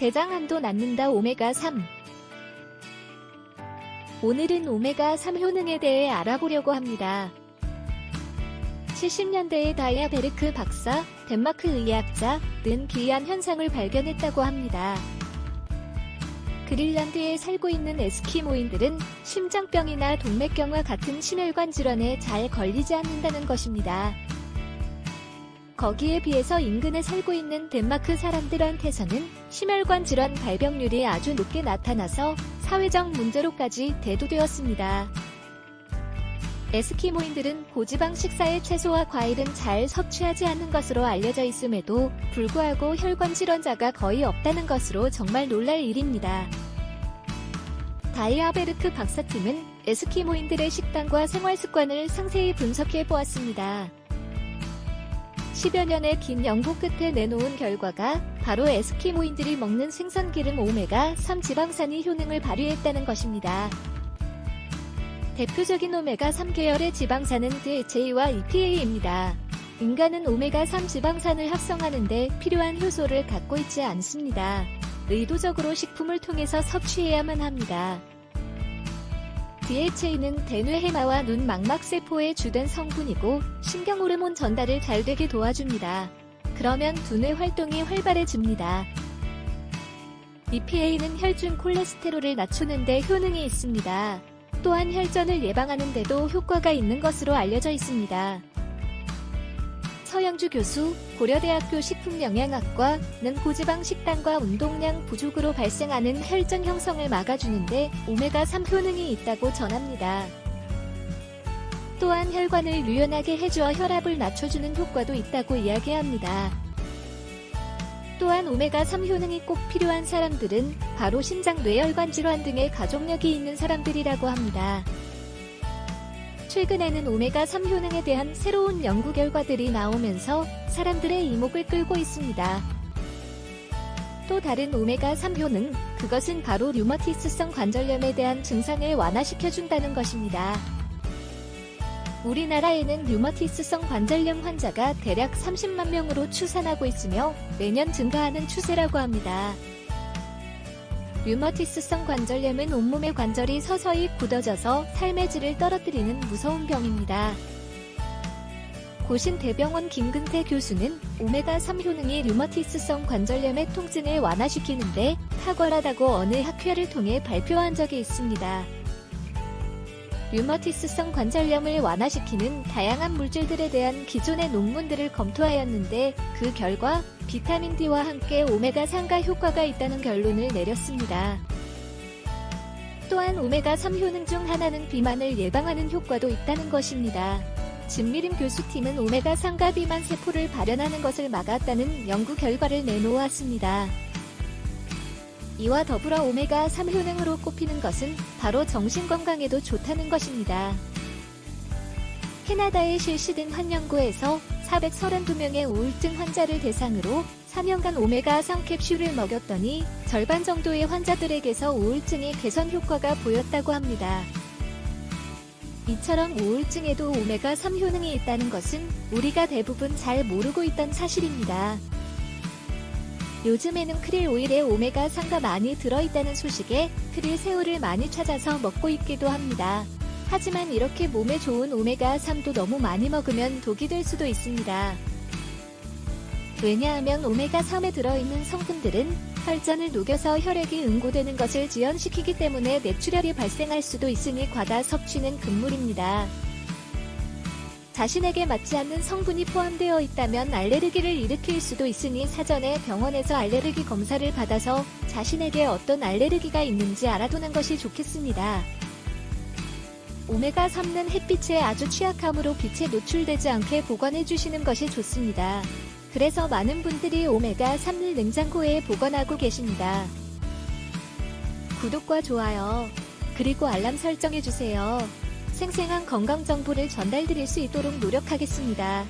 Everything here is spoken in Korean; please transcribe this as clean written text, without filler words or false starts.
대장암도 낫는다 오메가3. 오늘은 오메가3 효능에 대해 알아보려고 합니다. 70년대에 다이아 베르크 박사, 덴마크 의학자는 기이한 현상을 발견했다고 합니다. 그린란드에 살고 있는 에스키모인들은 심장병이나 동맥경화 같은 심혈관 질환에 잘 걸리지 않는다는 것입니다. 거기에 비해서 인근에 살고 있는 덴마크 사람들한테서는 심혈관 질환 발병률이 아주 높게 나타나서 사회적 문제로까지 대두되었습니다. 에스키모인들은 고지방 식사에 채소와 과일은 잘 섭취하지 않는 것으로 알려져 있음에도 불구하고 혈관 질환자가 거의 없다는 것으로 정말 놀랄 일입니다. 다이아 베르크 박사팀은 에스키모인들의 식단과 생활 습관을 상세히 분석해 보았습니다. 10여 년의 긴 연구 끝에 내놓은 결과가 바로 에스키모인들이 먹는 생선기름 오메가3 지방산이 효능을 발휘했다는 것입니다. 대표적인 오메가3 계열의 지방산은 DHA와 EPA입니다. 인간은 오메가3 지방산을 합성하는 데 필요한 효소를 갖고 있지 않습니다. 의도적으로 식품을 통해서 섭취해야만 합니다. DHA는 대뇌해마와 눈 망막세포의 주된 성분이고 신경호르몬 전달을 잘 되게 도와줍니다. 그러면 두뇌 활동이 활발해집니다. EPA는 혈중 콜레스테롤을 낮추는 데 효능이 있습니다. 또한 혈전을 예방하는 데도 효과가 있는 것으로 알려져 있습니다. 서영주 교수, 고려대학교 식품영양학과는 고지방 식단과 운동량 부족으로 발생하는 혈전 형성을 막아주는데 오메가3 효능이 있다고 전합니다. 또한 혈관을 유연하게 해주어 혈압을 낮춰주는 효과도 있다고 이야기합니다. 또한 오메가3 효능이 꼭 필요한 사람들은 바로 신장 뇌혈관 질환 등의 가족력이 있는 사람들이라고 합니다. 최근에는 오메가3 효능에 대한 새로운 연구 결과들이 나오면서 사람들의 이목을 끌고 있습니다. 또 다른 오메가3 효능, 그것은 바로 류마티스성 관절염에 대한 증상을 완화시켜준다는 것입니다. 우리나라에는 류마티스성 관절염 환자가 대략 30만 명으로 추산하고 있으며 매년 증가하는 추세라고 합니다. 류마티스성 관절염은 온몸의 관절이 서서히 굳어져서 삶의 질을 떨어뜨리는 무서운 병입니다. 고신대병원 김근태 교수는 오메가3 효능이 류마티스성 관절염의 통증을 완화시키는데 탁월하다고 어느 학회를 통해 발표한 적이 있습니다. 류마티스성 관절염을 완화시키는 다양한 물질들에 대한 기존의 논문들을 검토하였는데 그 결과 비타민 D와 함께 오메가3가 효과가 있다는 결론을 내렸습니다. 또한 오메가3 효능 중 하나는 비만을 예방하는 효과도 있다는 것입니다. 진미림 교수팀은 오메가3가 비만 세포를 발현하는 것을 막았다는 연구 결과를 내놓았습니다. 이와 더불어 오메가3 효능으로 꼽히는 것은 바로 정신건강에도 좋다는 것입니다. 캐나다에 실시된 한 연구에서 432명의 우울증 환자를 대상으로 4년간 오메가3 캡슐을 먹였더니 절반 정도의 환자들에게서 우울증의 개선 효과가 보였다고 합니다. 이처럼 우울증에도 오메가3 효능이 있다는 것은 우리가 대부분 잘 모르고 있던 사실입니다. 요즘에는 크릴 오일에 오메가3가 많이 들어있다는 소식에 크릴 새우를 많이 찾아서 먹고 있기도 합니다. 하지만 이렇게 몸에 좋은 오메가3도 너무 많이 먹으면 독이 될 수도 있습니다. 왜냐하면 오메가3에 들어있는 성분들은 혈전을 녹여서 혈액이 응고되는 것을 지연시키기 때문에 뇌출혈이 발생할 수도 있으니 과다 섭취는 금물입니다. 자신에게 맞지 않는 성분이 포함되어 있다면 알레르기를 일으킬 수도 있으니 사전에 병원에서 알레르기 검사를 받아서 자신에게 어떤 알레르기가 있는지 알아두는 것이 좋겠습니다. 오메가3는 햇빛에 아주 취약하므로 빛에 노출되지 않게 보관해주시는 것이 좋습니다. 그래서 많은 분들이 오메가3을 냉장고에 보관하고 계십니다. 구독과 좋아요, 그리고 알람 설정해주세요. 생생한 건강 정보를 전달드릴 수 있도록 노력하겠습니다.